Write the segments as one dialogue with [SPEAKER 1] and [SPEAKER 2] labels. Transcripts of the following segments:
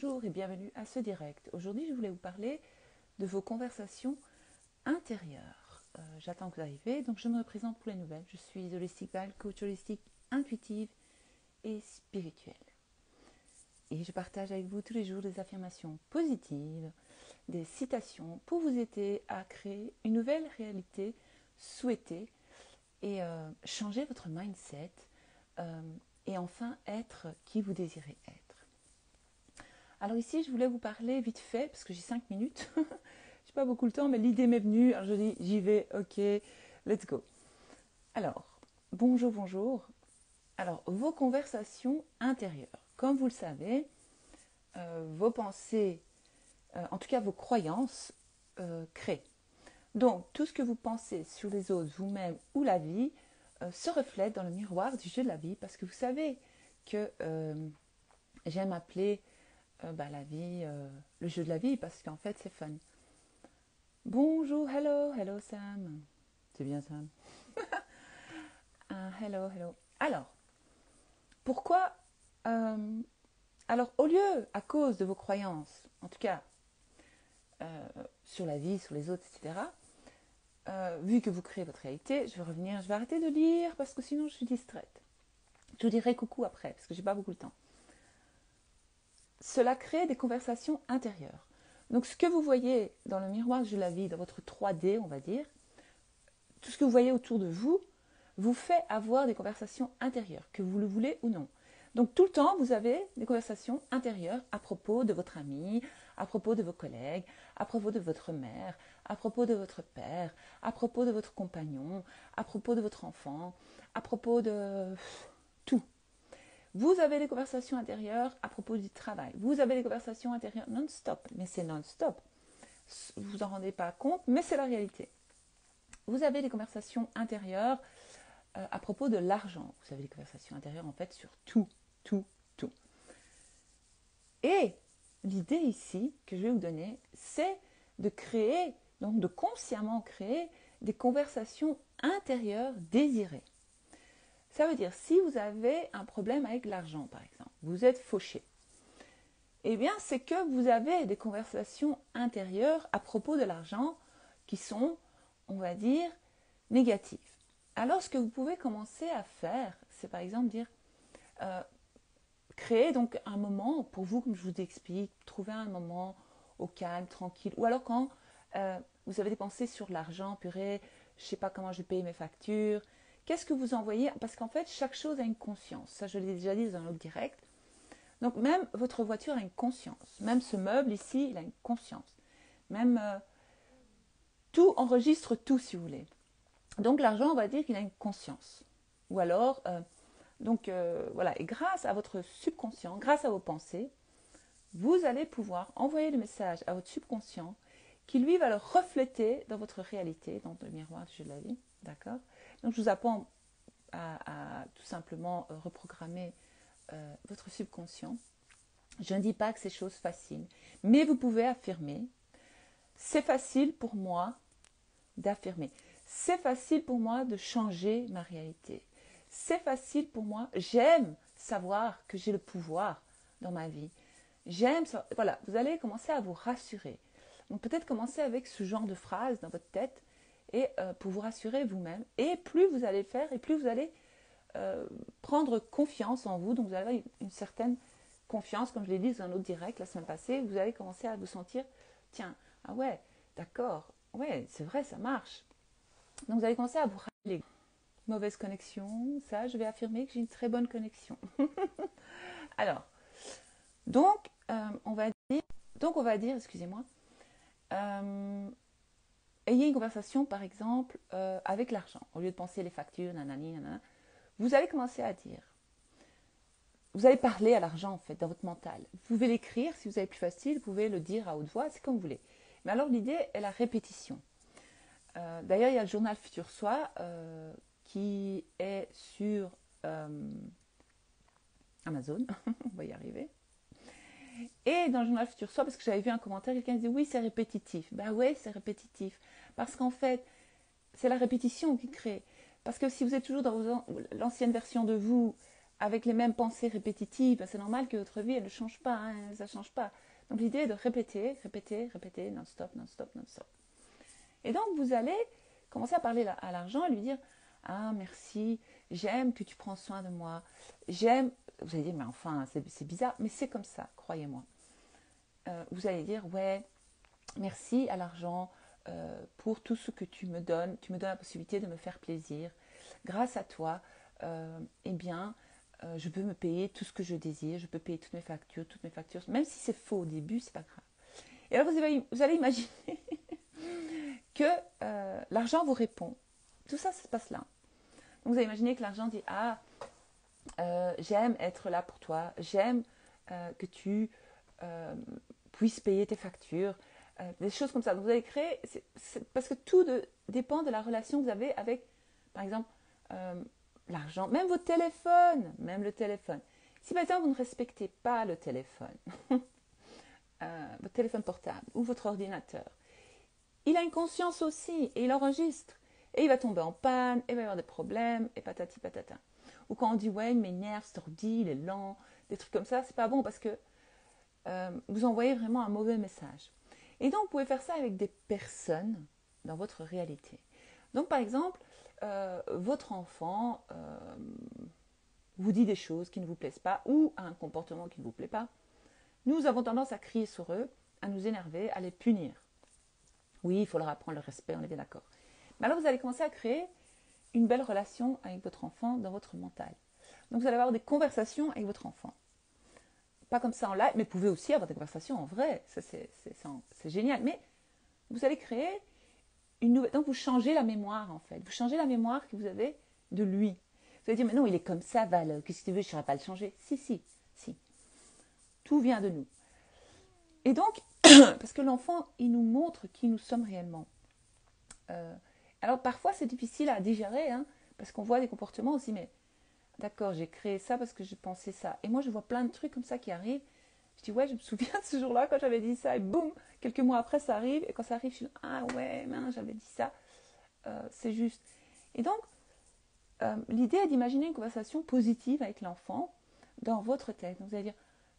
[SPEAKER 1] Bonjour et bienvenue à ce direct. Aujourd'hui, je voulais vous parler de vos conversations intérieures. J'attends que vous arriviez, donc je me présente pour les nouvelles. Je suis holistic Val, coach holistique intuitive et spirituelle. Et je partage avec vous tous les jours des affirmations positives, des citations pour vous aider à créer une nouvelle réalité souhaitée et changer votre mindset et enfin être qui vous désirez être. Alors ici, je voulais vous parler vite fait, parce que j'ai 5 minutes. Je n'ai pas beaucoup le temps, mais l'idée m'est venue. Alors je dis, j'y vais, ok, let's go. Alors, bonjour. Alors, vos conversations intérieures. Comme vous le savez, vos pensées, en tout cas vos croyances, créent. Donc, tout ce que vous pensez sur les autres, vous-même ou la vie, se reflète dans le miroir du jeu de la vie, parce que vous savez que j'aime appeler la vie, le jeu de la vie, parce qu'en fait, c'est fun. Bonjour, hello Sam. C'est bien Sam. Hello. Alors, pourquoi alors, au lieu, à cause de vos croyances, en tout cas, sur la vie, sur les autres, etc., vu que vous créez votre réalité, je vais arrêter de lire, parce que sinon je suis distraite. Je vous dirai coucou après, parce que j'ai pas beaucoup de temps. Cela crée des conversations intérieures. Donc, ce que vous voyez dans le miroir de la vie, dans votre 3D, on va dire, tout ce que vous voyez autour de vous, vous fait avoir des conversations intérieures, que vous le voulez ou non. Donc, tout le temps, vous avez des conversations intérieures à propos de votre ami, à propos de vos collègues, à propos de votre mère, à propos de votre père, à propos de votre compagnon, à propos de votre enfant, à propos de tout. Vous avez des conversations intérieures à propos du travail. Vous avez des conversations intérieures non-stop, mais c'est non-stop. Vous vous en rendez pas compte, mais c'est la réalité. Vous avez des conversations intérieures à propos de l'argent. Vous avez des conversations intérieures en fait sur tout. Et l'idée ici que je vais vous donner, c'est de créer, donc de consciemment créer des conversations intérieures désirées. Ça veut dire, si vous avez un problème avec l'argent, par exemple, vous êtes fauché, eh bien, c'est que vous avez des conversations intérieures à propos de l'argent qui sont, on va dire, négatives. Alors, ce que vous pouvez commencer à faire, c'est par exemple dire, créer donc un moment pour vous, comme je vous explique, trouver un moment au calme, tranquille, ou alors quand vous avez des pensées sur l'argent, purée, je ne sais pas comment je vais payer mes factures, qu'est-ce que vous envoyez? Parce qu'en fait, chaque chose a une conscience. Ça, je l'ai déjà dit dans un autre direct. Donc, même votre voiture a une conscience. Même ce meuble ici, il a une conscience. Même tout enregistre tout, si vous voulez. Donc, l'argent, on va dire qu'il a une conscience. Ou alors, voilà. Et grâce à votre subconscient, grâce à vos pensées, vous allez pouvoir envoyer le message à votre subconscient qui, lui, va le refléter dans votre réalité, dans le miroir du jeu de la vie. D'accord? Donc, je vous apprends à tout simplement reprogrammer votre subconscient. Je ne dis pas que c'est chose facile, mais vous pouvez affirmer. C'est facile pour moi d'affirmer. C'est facile pour moi de changer ma réalité. C'est facile pour moi. J'aime savoir que j'ai le pouvoir dans ma vie. J'aime ça. Voilà, vous allez commencer à vous rassurer. Donc peut-être commencer avec ce genre de phrase dans votre tête et pour vous rassurer vous-même. Et plus vous allez faire, et plus vous allez prendre confiance en vous. Donc vous avez une certaine confiance, comme je l'ai dit dans un autre direct la semaine passée. Vous allez commencer à vous sentir, tiens, ah ouais, d'accord, ouais, c'est vrai, ça marche. Donc vous allez commencer à vous rappeler. Mauvaise connexion, ça, je vais affirmer que j'ai une très bonne connexion. Alors, donc, on va dire, excusez-moi, ayez une conversation, par exemple, avec l'argent. Au lieu de penser les factures, nanani, nanana, vous allez commencer à dire, vous allez parler à l'argent, en fait, dans votre mental. Vous pouvez l'écrire, si vous avez plus facile, vous pouvez le dire à haute voix, c'est comme vous voulez. Mais alors, l'idée est la répétition. D'ailleurs, il y a le journal Futur Soi qui est sur Amazon, on va y arriver. Et dans le journal Futur Soi, parce que j'avais vu un commentaire, quelqu'un disait oui, c'est répétitif. Ben ouais, c'est répétitif. Parce qu'en fait, c'est la répétition qui crée. Parce que si vous êtes toujours dans l'ancienne version de vous, avec les mêmes pensées répétitives. C'est normal que votre vie, elle ne change pas, hein, ça ne change pas. Donc l'idée est de répéter, répéter, répéter, non-stop, non-stop, non-stop. Et donc vous allez commencer à parler à l'argent et lui dire « Ah, merci, j'aime que tu prends soin de moi, j'aime… » Vous allez dire « Mais enfin, c'est bizarre, mais c'est comme ça, croyez-moi. » Vous allez dire « Ouais, merci à l'argent pour tout ce que tu me donnes la possibilité de me faire plaisir. Grâce à toi, eh bien… je peux me payer tout ce que je désire, je peux payer toutes mes factures, même si c'est faux au début, c'est pas grave. » Et alors vous allez imaginer que l'argent vous répond. Tout ça, ça se passe là. Donc vous allez imaginer que l'argent dit « Ah, j'aime être là pour toi, j'aime que tu puisses payer tes factures, des choses comme ça. » Donc vous allez créer, parce que tout dépend de la relation que vous avez avec, par exemple, l'argent, même votre téléphone, même le téléphone. Si par exemple vous ne respectez pas le téléphone, votre téléphone portable ou votre ordinateur, il a une conscience aussi et il enregistre. Et il va tomber en panne, et il va y avoir des problèmes, et patati patata. Ou quand on dit ouais, il m'énerve, cet ordi, il est lent, des trucs comme ça, c'est pas bon parce que vous envoyez vraiment un mauvais message. Et donc vous pouvez faire ça avec des personnes dans votre réalité. Donc par exemple, votre enfant vous dit des choses qui ne vous plaisent pas ou a un comportement qui ne vous plaît pas. Nous avons tendance à crier sur eux, à nous énerver, à les punir. Oui, il faut leur apprendre le respect, on est bien d'accord. Mais alors vous allez commencer à créer une belle relation avec votre enfant dans votre mental. Donc vous allez avoir des conversations avec votre enfant. Pas comme ça en live, mais vous pouvez aussi avoir des conversations en vrai. Ça, c'est génial. Mais vous allez créer une nouvelle… Donc vous changez la mémoire en fait. Vous changez la mémoire que vous avez de lui. Vous allez dire, mais non, il est comme ça, Val. Qu'est-ce que tu veux, je ne saurais pas le changer. Si. Tout vient de nous. Et donc, parce que l'enfant, il nous montre qui nous sommes réellement. Alors parfois c'est difficile à digérer, hein, parce qu'on voit des comportements aussi, mais d'accord, j'ai créé ça parce que j'ai pensé ça. Et moi je vois plein de trucs comme ça qui arrivent. Je dis ouais, je me souviens de ce jour-là quand j'avais dit ça, et boum, quelques mois après ça arrive, et quand ça arrive, je dis ah ouais, mince, j'avais dit ça, c'est juste. Et donc, l'idée est d'imaginer une conversation positive avec l'enfant dans votre tête. Donc vous allez dire,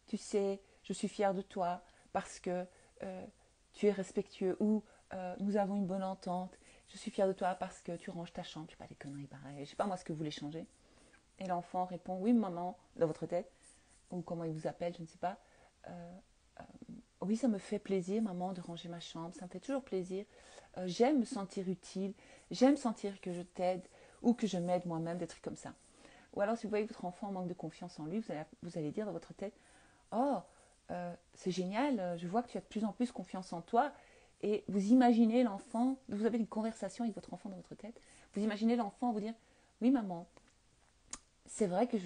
[SPEAKER 1] tu sais, je suis fière de toi parce que tu es respectueux, ou nous avons une bonne entente. Je suis fière de toi parce que tu ranges ta chambre. Je ne sais pas, des conneries pareilles. Je ne sais pas moi ce que vous voulez changer. Et l'enfant répond oui maman, dans votre tête, ou comment il vous appelle, je ne sais pas. Oui, ça me fait plaisir maman de ranger ma chambre, ça me fait toujours plaisir. J'aime me sentir utile, j'aime sentir que je t'aide ou que je m'aide moi-même, des trucs comme ça. Ou alors si vous voyez que votre enfant manque de confiance en lui, vous allez dire dans votre tête, oh, c'est génial, je vois que tu as de plus en plus confiance en toi. Et vous imaginez l'enfant, vous avez une conversation avec votre enfant dans votre tête, vous imaginez l'enfant vous dire, oui maman, c'est vrai que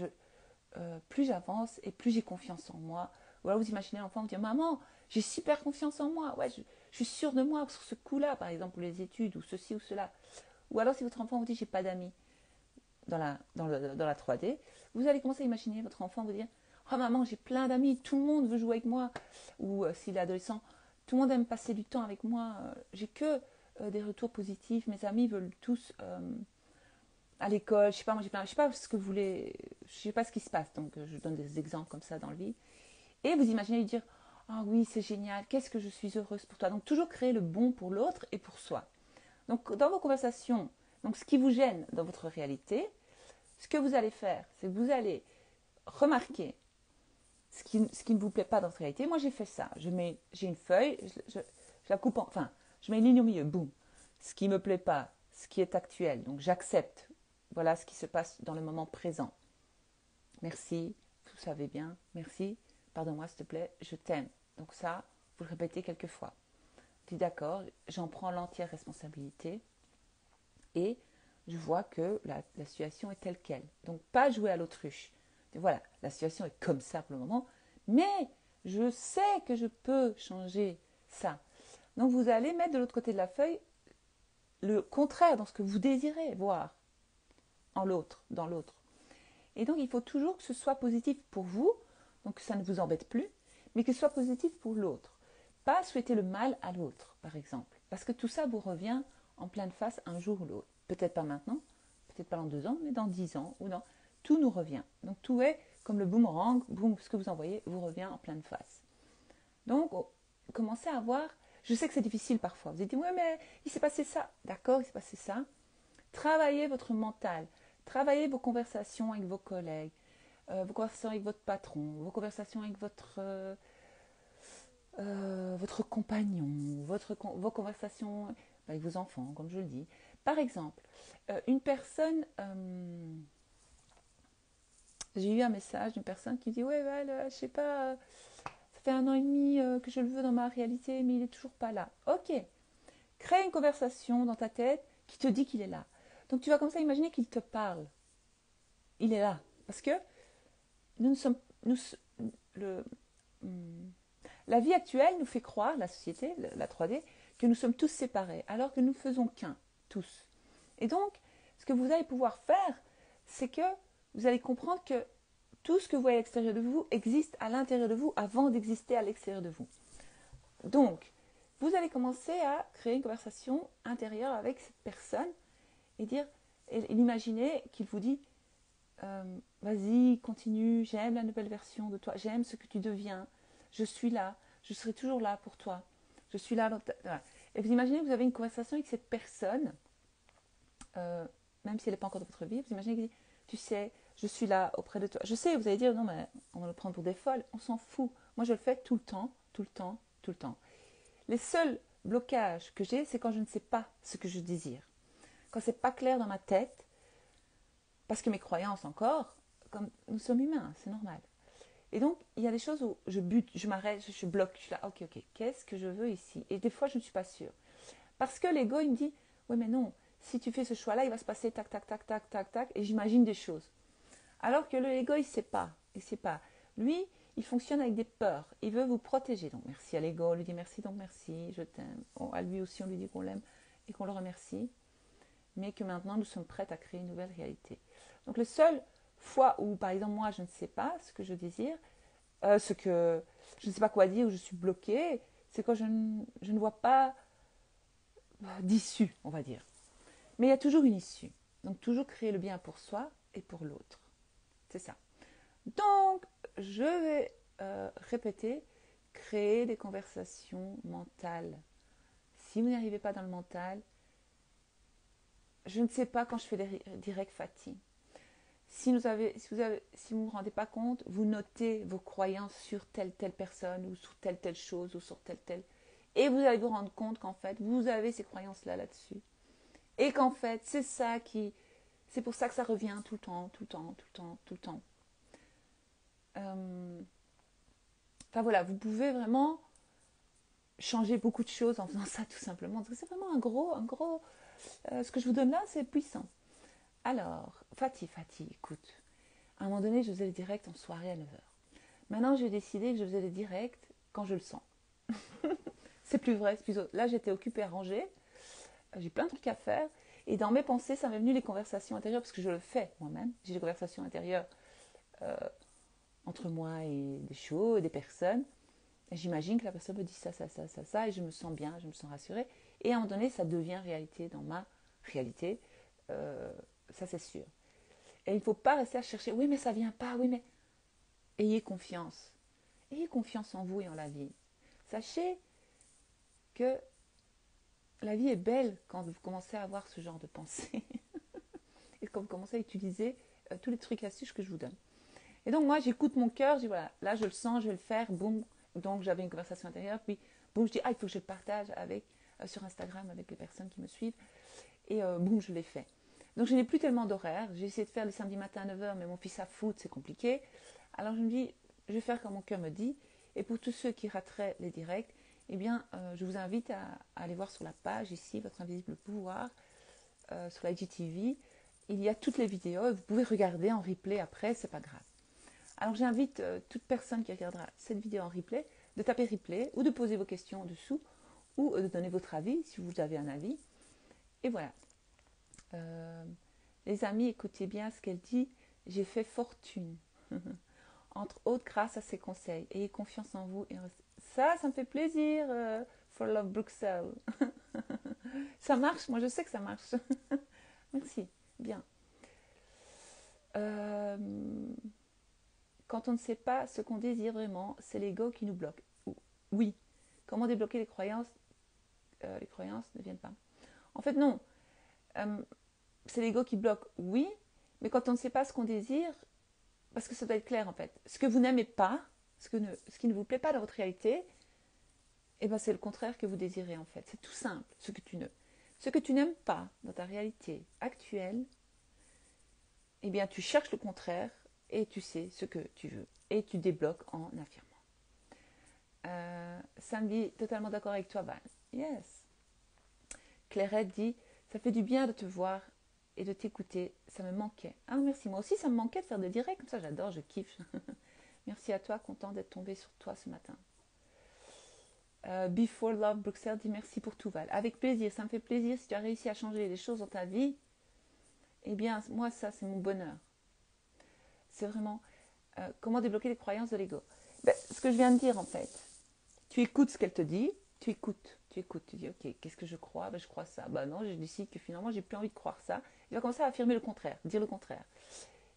[SPEAKER 1] plus j'avance et plus j'ai confiance en moi. Ou alors vous imaginez l'enfant vous dire, maman, j'ai super confiance en moi, ouais, je suis sûre de moi sur ce coup-là, par exemple, pour les études, ou ceci ou cela. Ou alors si votre enfant vous dit, j'ai pas d'amis, dans la 3D, vous allez commencer à imaginer votre enfant vous dire, oh maman, j'ai plein d'amis, tout le monde veut jouer avec moi. Ou s'il est adolescent, tout le monde aime passer du temps avec moi, j'ai que des retours positifs, mes amis veulent tous à l'école, je sais pas, moi je sais pas ce que vous voulez, je sais pas ce qui se passe, donc je donne des exemples comme ça dans le vide. Et vous imaginez lui dire, ah oui, c'est génial, qu'est-ce que je suis heureuse pour toi. Donc toujours créer le bon pour l'autre et pour soi. Donc dans vos conversations, donc ce qui vous gêne dans votre réalité, ce que vous allez faire, c'est que vous allez remarquer ce qui ne vous plaît pas dans votre réalité. Moi j'ai fait ça, j'ai une feuille, je la coupe enfin, je mets une ligne au milieu, boum. Ce qui ne me plaît pas, ce qui est actuel, donc j'accepte. Voilà ce qui se passe dans le moment présent. Merci, vous savez bien, merci, pardonne-moi s'il te plaît, je t'aime. Donc ça, vous le répétez quelques fois. Dis d'accord, j'en prends l'entière responsabilité et je vois que la situation est telle qu'elle. Donc pas jouer à l'autruche. Voilà, la situation est comme ça pour le moment, mais je sais que je peux changer ça. Donc vous allez mettre de l'autre côté de la feuille le contraire dans ce que vous désirez voir en l'autre, dans l'autre. Et donc il faut toujours que ce soit positif pour vous, donc que ça ne vous embête plus, mais que ce soit positif pour l'autre. Pas souhaiter le mal à l'autre, par exemple. Parce que tout ça vous revient en pleine face un jour ou l'autre. Peut-être pas maintenant, peut-être pas dans 2 ans, mais dans 10 ans ou dans… tout nous revient. Donc tout est comme le boomerang, boum, ce que vous envoyez vous revient en pleine face. Donc commencez à voir, je sais que c'est difficile parfois, vous avez dit, ouais mais il s'est passé ça, d'accord, il s'est passé ça. Travaillez votre mental, travaillez vos conversations avec vos collègues, vos conversations avec votre patron, vos conversations avec votre compagnon, vos conversations avec vos enfants, comme je le dis. Par exemple, une personne, j'ai eu un message d'une personne qui dit, ouais, Val, je sais pas, ça fait 1 an et demi que je le veux dans ma réalité, mais il est toujours pas là. Ok, crée une conversation dans ta tête qui te dit qu'il est là. Donc tu vas comme ça imaginer qu'il te parle. Il est là. Parce que nous ne sommes... le, la vie actuelle nous fait croire, la société, la 3D, que nous sommes tous séparés, alors que nous ne faisons qu'un, tous. Et donc, ce que vous allez pouvoir faire, c'est que vous allez comprendre que tout ce que vous voyez à l'extérieur de vous existe à l'intérieur de vous avant d'exister à l'extérieur de vous. Donc, vous allez commencer à créer une conversation intérieure avec cette personne et dire, et l'imaginer qu'il vous dit vas-y, continue, j'aime la nouvelle version de toi, j'aime ce que tu deviens, je suis là, je serai toujours là pour toi, je suis là. Voilà. Et vous imaginez que vous avez une conversation avec cette personne, même si elle n'est pas encore dans votre vie, vous imaginez qu'il dit, tu sais, je suis là auprès de toi. Je sais, vous allez dire, non mais on va le prendre pour des folles, on s'en fout. Moi je le fais tout le temps, tout le temps, tout le temps. Les seuls blocages que j'ai, c'est quand je ne sais pas ce que je désire. Quand c'est pas clair dans ma tête, parce que mes croyances encore, comme nous sommes humains, c'est normal. Et donc, il y a des choses où je bute, je m'arrête, je bloque, je suis là, ok, qu'est-ce que je veux ici? Et des fois, je ne suis pas sûre. Parce que l'ego, il me dit, oui, mais non, si tu fais ce choix-là, il va se passer tac, tac, tac, tac, tac, tac, et j'imagine des choses. Alors que l'ego, il ne sait pas, Lui, il fonctionne avec des peurs, il veut vous protéger. Donc, merci à l'ego, on lui dit merci, donc merci, je t'aime. Bon, à lui aussi, on lui dit qu'on l'aime et qu'on le remercie. Mais que maintenant, nous sommes prêts à créer une nouvelle réalité. Donc, le seul fois où, par exemple, moi, je ne sais pas ce que je désire, ce que je ne sais pas quoi dire, où je suis bloquée, c'est quand je ne vois pas d'issue, on va dire. Mais il y a toujours une issue. Donc, toujours créer le bien pour soi et pour l'autre. C'est ça. Donc, je vais répéter, créer des conversations mentales. Si vous n'y arrivez pas dans le mental, je ne sais pas quand je fais des directs Fatih. Si vous ne vous rendez pas compte, vous notez vos croyances sur telle personne ou sur telle chose ou sur telle. Et vous allez vous rendre compte qu'en fait, vous avez ces croyances-là là-dessus. Et qu'en fait, c'est pour ça que ça revient tout le temps, tout le temps, tout le temps, tout le temps. Enfin voilà, vous pouvez vraiment changer beaucoup de choses en faisant ça tout simplement. Parce que c'est vraiment un gros... ce que je vous donne là, c'est puissant. Alors, Fatih, écoute. À un moment donné, je faisais les directs en soirée à 9h. Maintenant, j'ai décidé que je faisais les directs quand je le sens. C'est plus vrai, c'est plus autre. Là, j'étais occupée à ranger. J'ai plein de trucs à faire. Et dans mes pensées, ça m'est venu les conversations intérieures, parce que je le fais moi-même. J'ai des conversations intérieures entre moi et des choses, des personnes. Et j'imagine que la personne me dit ça, et je me sens bien, je me sens rassurée. Et à un moment donné, ça devient réalité dans ma réalité. Ça, c'est sûr. Et il ne faut pas rester à chercher, oui, mais ça ne vient pas, oui, mais... Ayez confiance. Ayez confiance en vous et en la vie. Sachez que la vie est belle quand vous commencez à avoir ce genre de pensée. Et quand vous commencez à utiliser tous les trucs astuces que je vous donne. Et donc, moi, j'écoute mon cœur, je dis, voilà, là, je le sens, je vais le faire, boum. Donc, j'avais une conversation intérieure, puis, boum, je dis, il faut que je le partage sur Instagram avec les personnes qui me suivent. Et boum, je l'ai fait. Donc, je n'ai plus tellement d'horaire. J'ai essayé de faire le samedi matin à 9h, mais mon fils a foot, c'est compliqué. Alors, je me dis, je vais faire comme mon cœur me dit. Et pour tous ceux qui rateraient les directs, eh bien, je vous invite à aller voir sur la page ici, Votre Invisible Pouvoir, sur la IGTV. Il y a toutes les vidéos. Vous pouvez regarder en replay après, c'est pas grave. Alors, j'invite toute personne qui regardera cette vidéo en replay de taper replay ou de poser vos questions en dessous ou de donner votre avis si vous avez un avis. Et voilà. Les amis, écoutez bien ce qu'elle dit. J'ai fait fortune. Entre autres, grâce à ses conseils. Ayez confiance en vous. Et ça me fait plaisir. For Love Bruxelles. Ça marche. Moi, je sais que ça marche. Merci. Bien. Euh, Quand on ne sait pas ce qu'on désire vraiment, c'est l'ego qui nous bloque. Oui. Comment débloquer les croyances? Les croyances ne viennent pas. En fait, non. Euh, c'est l'ego qui bloque, oui. Mais quand on ne sait pas ce qu'on désire, parce que ça doit être clair en fait. Ce que vous n'aimez pas, ce qui ne vous plaît pas dans votre réalité, eh ben c'est le contraire que vous désirez en fait. C'est tout simple. Ce que tu n'aimes pas dans ta réalité actuelle, eh bien tu cherches le contraire et tu sais ce que tu veux. Et tu débloques en affirmant. Sandy, totalement d'accord avec toi, Val. Yes. Clairette dit, ça fait du bien de te voir et de t'écouter. Ça me manquait. Ah merci, moi aussi ça me manquait de faire des directs. Comme ça j'adore, je kiffe. Merci à toi, content d'être tombée sur toi ce matin. Before Love Bruxelles dit merci pour tout, Val. Avec plaisir, ça me fait plaisir. Si tu as réussi à changer les choses dans ta vie, eh bien moi ça c'est mon bonheur. C'est vraiment comment débloquer les croyances de l'ego. Ce que je viens de dire en fait. Tu écoutes ce qu'elle te dit, tu écoutes, tu dis ok, qu'est-ce que je crois? Je crois ça. Non, je décide que finalement j'ai plus envie de croire ça. Tu vas commencer à affirmer le contraire, dire le contraire.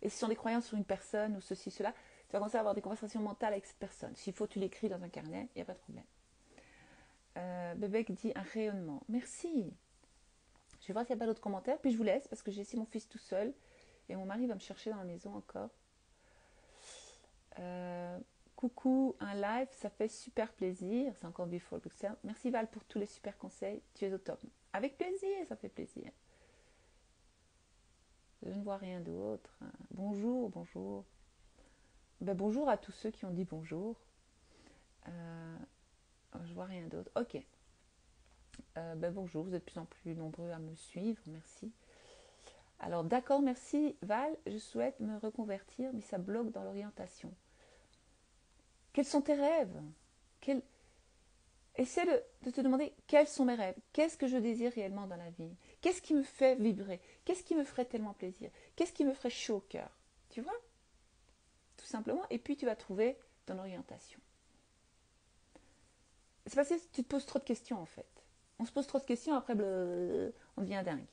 [SPEAKER 1] Et si ce sont des croyances sur une personne ou ceci, cela, tu vas commencer à avoir des conversations mentales avec cette personne. S'il faut, tu l'écris dans un carnet, il n'y a pas de problème. Bébé dit un rayonnement. Merci. Je vais voir s'il n'y a pas d'autres commentaires, puis je vous laisse parce que j'ai laissé mon fils tout seul et mon mari va me chercher dans la maison encore. Coucou, un live, ça fait super plaisir. C'est encore Before Bruxelles. Merci Val pour tous les super conseils. Tu es au top. Avec plaisir, ça fait plaisir. Je ne vois rien d'autre. Bonjour, bonjour. Bonjour à tous ceux qui ont dit bonjour. Je vois rien d'autre. Ok. Bonjour, vous êtes de plus en plus nombreux à me suivre. Merci. Alors d'accord, merci Val. Je souhaite me reconvertir, mais ça bloque dans l'orientation. Quels sont tes rêves? Essaie de te demander quels sont mes rêves, qu'est-ce que je désire réellement dans la vie, qu'est-ce qui me fait vibrer, qu'est-ce qui me ferait tellement plaisir, qu'est-ce qui me ferait chaud au cœur, tu vois? Tout simplement, et puis tu vas trouver ton orientation. C'est parce que tu te poses trop de questions en fait. On se pose trop de questions, après on devient dingue.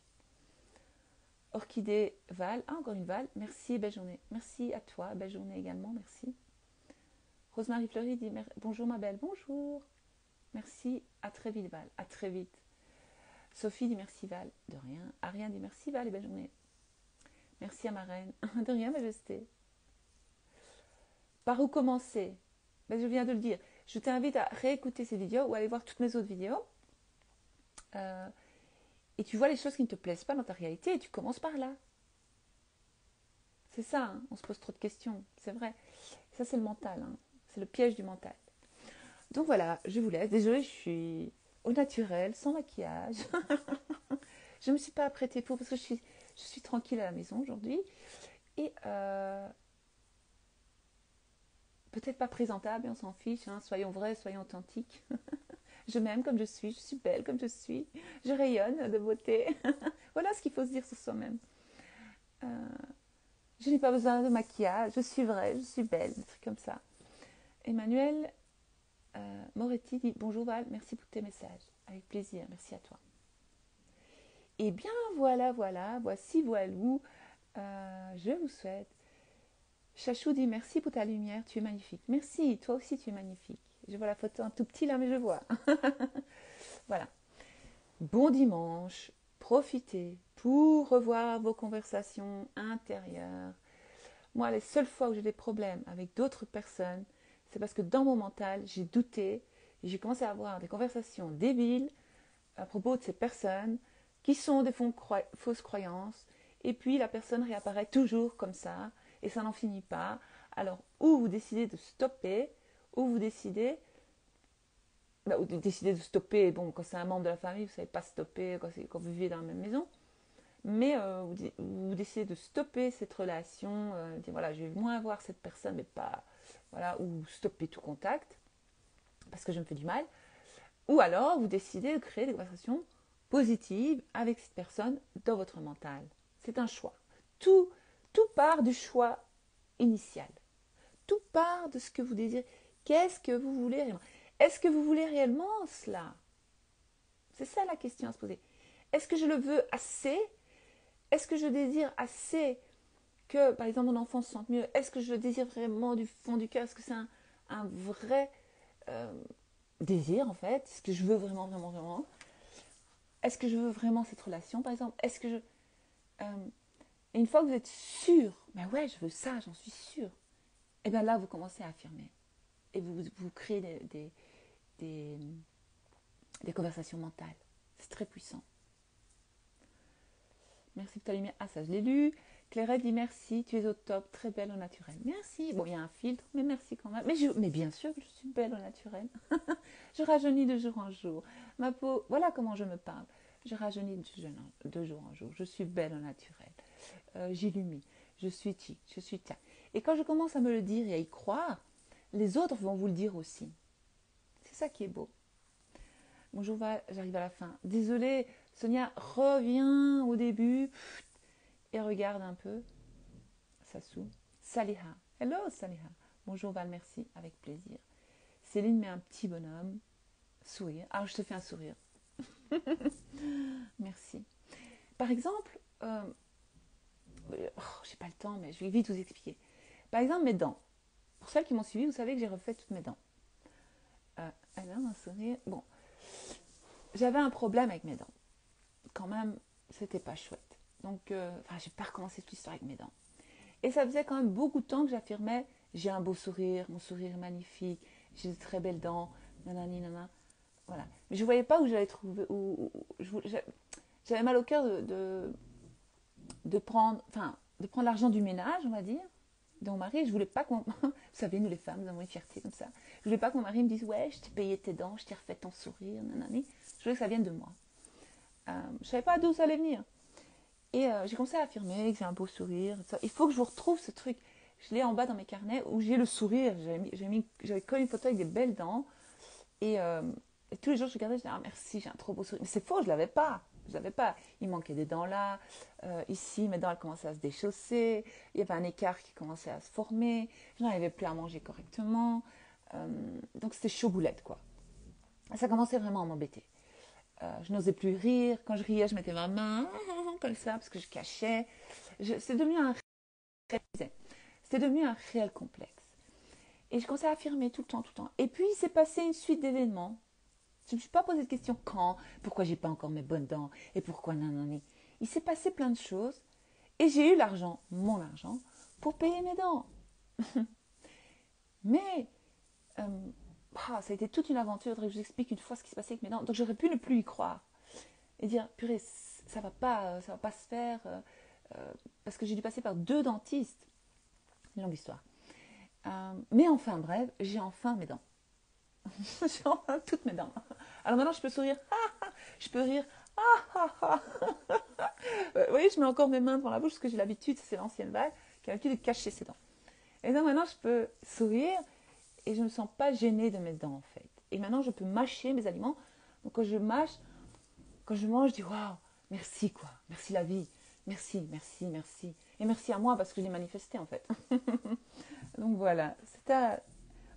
[SPEAKER 1] Orchidée Val, encore une Val, merci, belle journée. Merci à toi, belle journée également, merci. Rosemary Fleury dit bonjour ma belle, bonjour. Merci, à très vite Val, à très vite. Sophie dit merci Val, de rien. Ariane dit merci Val et belle journée. Merci à ma reine, de rien majesté. Par où commencer? Je viens de le dire. Je t'invite à réécouter ces vidéos ou à aller voir toutes mes autres vidéos. Et tu vois les choses qui ne te plaisent pas dans ta réalité et tu commences par là. C'est ça, hein, on se pose trop de questions, c'est vrai. Ça c'est le mental, hein. C'est le piège du mental. Donc voilà, je vous laisse. Désolée, je suis au naturel, sans maquillage. Je ne me suis pas apprêtée pour parce que je suis tranquille à la maison aujourd'hui. Et peut-être pas présentable, mais on s'en fiche. Hein. Soyons vrais, soyons authentiques. Je m'aime comme je suis belle comme je suis. Je rayonne de beauté. Voilà ce qu'il faut se dire sur soi-même. Je n'ai pas besoin de maquillage, je suis vraie, je suis belle, des trucs comme ça. Emmanuel Moretti dit bonjour Val, merci pour tes messages. Avec plaisir, merci à toi. Et bien voilà, voici voilou. Je vous souhaite. Chachou dit merci pour ta lumière, tu es magnifique. Merci, toi aussi tu es magnifique. Je vois la photo un tout petit là, mais je vois. Voilà. Bon dimanche, profitez pour revoir vos conversations intérieures. Moi, les seules fois où j'ai des problèmes avec d'autres personnes, c'est parce que dans mon mental, j'ai douté et j'ai commencé à avoir des conversations débiles à propos de ces personnes qui sont des fausses croyances. Et puis, la personne réapparaît toujours comme ça et ça n'en finit pas. Alors, ou vous décidez de stopper, ou vous décidez... de stopper, bon, quand c'est un membre de la famille, vous ne savez pas stopper quand vous vivez dans la même maison. Mais vous décidez de stopper cette relation, dire voilà, je vais moins voir cette personne, mais pas, voilà, ou stopper tout contact, parce que je me fais du mal. Ou alors, vous décidez de créer des conversations positives avec cette personne dans votre mental. C'est un choix. Tout part du choix initial. Tout part de ce que vous désirez. Qu'est-ce que vous voulez réellement? Est-ce que vous voulez réellement cela? C'est ça la question à se poser. Est-ce que je le veux assez? Est-ce que je désire assez que, par exemple, mon enfant se sente mieux. Est-ce que je le désire vraiment du fond du cœur? Est-ce que c'est un vrai euh, désir, en fait? Est-ce que je veux vraiment, vraiment, vraiment? Est-ce que je veux vraiment cette relation, par exemple? Est-ce que je... euh, et une fois que vous êtes sûr, ben ouais, je veux ça, j'en suis sûre, et bien là, vous commencez à affirmer. Et vous créez des, des conversations mentales. C'est très puissant. Merci pour ta lumière. Ah, ça, je l'ai lu. Clairette dit merci, tu es au top, très belle au naturel. Merci. Bon, il y a un filtre, mais merci quand même. Mais bien sûr que je suis belle au naturel. Je rajeunis de jour en jour. Ma peau, voilà comment je me parle. Je rajeunis de jour en jour. Je suis belle au naturel. J'illumine. Je suis tic, je suis tac. Et quand je commence à me le dire et à y croire, les autres vont vous le dire aussi. C'est ça qui est beau. Bonjour Val, j'arrive à la fin. Désolée, Sonia, reviens au début et regarde un peu. Sassou. Saliha. Hello Saliha. Bonjour Val, merci, avec plaisir. Céline met un petit bonhomme. Sourire. Alors je te fais un sourire. Merci. Par exemple, j'ai pas le temps, mais je vais vite vous expliquer. Par exemple, mes dents. Pour celles qui m'ont suivi, vous savez que j'ai refait toutes mes dents. Alors, un sourire. Bon, j'avais un problème avec mes dents. Quand même, c'était pas chouette. Donc, j'ai pas recommencé toute l'histoire avec mes dents. Et ça faisait quand même beaucoup de temps que j'affirmais j'ai un beau sourire, mon sourire est magnifique, j'ai de très belles dents, nanani, nanana. Voilà. Mais je voyais pas où j'allais trouver. J'avais mal au cœur de prendre, de prendre l'argent du ménage, on va dire, de mon mari. Je voulais pas qu'on. Vous savez, nous les femmes, nous avons une fierté comme ça. Je voulais pas que mon mari me dise ouais, je t'ai payé tes dents, je t'ai refait ton sourire, nanani. Je voulais que ça vienne de moi. Je savais pas d'où ça allait venir. Et j'ai commencé à affirmer que j'ai un beau sourire. Il faut que je vous retrouve ce truc. Je l'ai en bas dans mes carnets où j'ai le sourire. J'avais collé une photo avec des belles dents. Et, et tous les jours, je regardais, je disais, ah merci, j'ai un trop beau sourire. Mais c'est faux, je l'avais pas. Je l'avais pas. Il manquait des dents là. Ici, mes dents, elles commençaient à se déchausser. Il y avait un écart qui commençait à se former. Je n'arrivais plus à manger correctement. Donc c'était chaud boulette, quoi. Ça commençait vraiment à m'embêter. Je n'osais plus rire. Quand je riais, je mettais ma main comme ça parce que je cachais. C'était devenu un réel complexe. Et je commençais à affirmer tout le temps, tout le temps. Et puis, il s'est passé une suite d'événements. Je ne me suis pas posé de questions quand, pourquoi j'ai pas encore mes bonnes dents, et pourquoi nanani. Il s'est passé plein de choses, et j'ai eu l'argent, mon argent, pour payer mes dents. Mais, ça a été toute une aventure. Il faudrait que je vous explique une fois ce qui s'est passé avec mes dents. Donc, j'aurais pu ne plus y croire. Et dire, purée, ça va pas se faire, parce que j'ai dû passer par 2 dentistes. Une longue histoire. Mais enfin, bref, j'ai enfin mes dents. J'ai enfin toutes mes dents. Alors maintenant, je peux sourire. Je peux rire. Vous voyez, je mets encore mes mains devant la bouche parce que j'ai l'habitude, c'est l'ancienne vague, qui a l'habitude de cacher ses dents. Et donc maintenant, je peux sourire et je ne me sens pas gênée de mes dents, en fait. Et maintenant, je peux mâcher mes aliments. Donc quand je mâche, quand je mange, je dis waouh, merci quoi. Merci la vie. Merci, merci, merci. Et merci à moi parce que je l'ai manifesté, en fait. Donc voilà, c'était...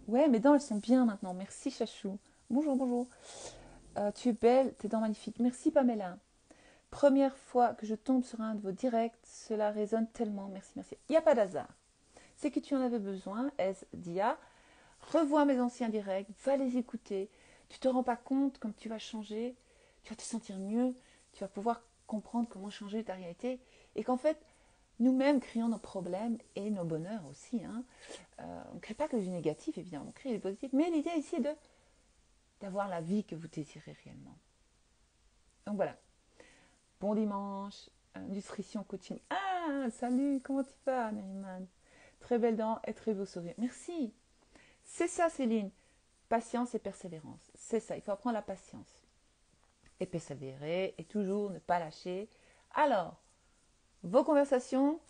[SPEAKER 1] Ouais, mes dents, elles sont bien maintenant. Merci, Chachou. Bonjour, bonjour. Tu es belle, tes dents magnifiques. Merci, Pamela. Première fois que je tombe sur un de vos directs, cela résonne tellement. Merci, merci. Il n'y a pas d'hasard. C'est que tu en avais besoin, Dia. Revois mes anciens directs, va les écouter. Tu ne te rends pas compte comme tu vas changer. Tu vas te sentir mieux. Tu vas pouvoir comprendre comment changer ta réalité. Et qu'en fait, nous-mêmes créons nos problèmes et nos bonheurs aussi. Hein. On ne crée pas que du négatif, évidemment, on crée du positif. Mais l'idée ici est d'avoir la vie que vous désirez réellement. Donc voilà. Bon dimanche, nutrition coaching. Ah, salut, comment tu vas, Neriman? Très belle dent et très beau sourire. Merci. C'est ça, Céline. Patience et persévérance. C'est ça, il faut apprendre la patience. Et persévérer et toujours ne pas lâcher. Alors, vos conversations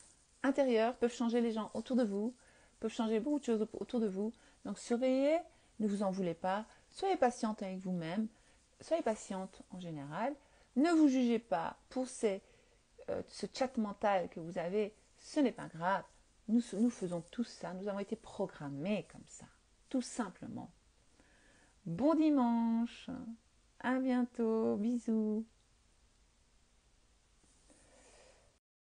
[SPEAKER 1] intérieures peuvent changer les gens autour de vous, peuvent changer beaucoup de choses autour de vous. Donc surveillez, ne vous en voulez pas, soyez patiente avec vous-même, soyez patiente en général, ne vous jugez pas pour ce chat mental que vous avez, ce n'est pas grave. Nous faisons tout ça, nous avons été programmés comme ça, tout simplement. Bon dimanche, à bientôt, bisous.